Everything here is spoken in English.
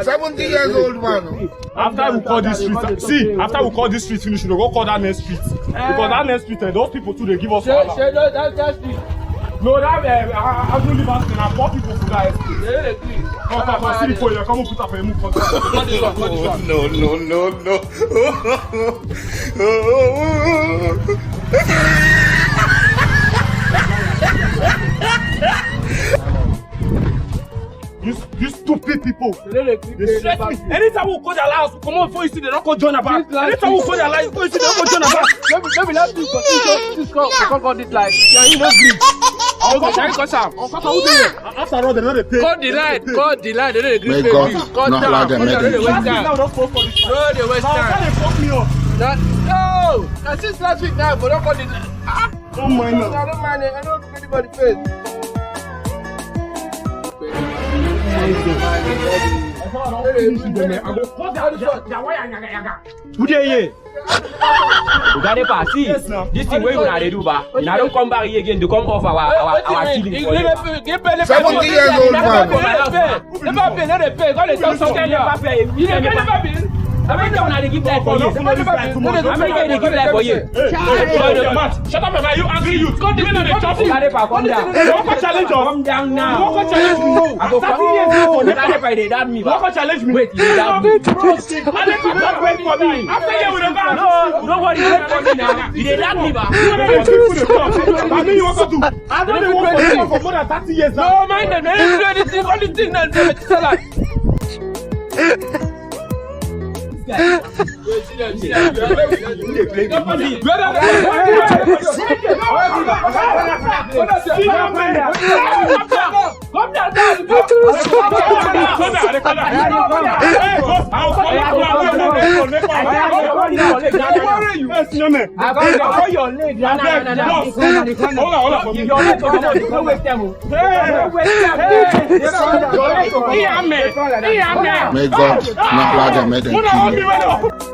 70 years old man. After we call this street, after we call this street finish, we go call that next street. Because that next street, those people too, they give us wahala. No, that I don't live out there. 4 people for that street. Come, see the phone. Come put up a move. You stupid people. They stress me. Anytime we call their house, come on before you see they don't call John about. Anytime we call their life, before you see they don't call John about. Maybe let's do this call this life. Yeah, you know green. I'll go try to Sam. After all, they know they pay. Call the line, they don't agree. May God not allow them make it. No, they waste time. No, that's since last week now, but don't call this. Don't mind me. I don't mind it. I don't give anybody face. Who dey here? Uganda party. This thing wey una dey do ba. Una don come back here again to come off our killing for you. 70 years old man. Never pay, no dey pay. God dey tell something never pay. You never pay. How many times they give life for you? How many times they give life for you? Shut up, man. You angry youth. Come down. Come down. Don't challenge us. Come down now. Don't challenge me. I go 30 years ago. They damn me. Don't challenge me. Wait, you damn me. Don't wait for me. After you will never. No, nobody wait for me now. You damn me, ba. I mean, you want to do. I don't want to do for more than 30 years now. No, mind them. They don't do anything. Only thing that they make salad. May God not allow them make them kill you.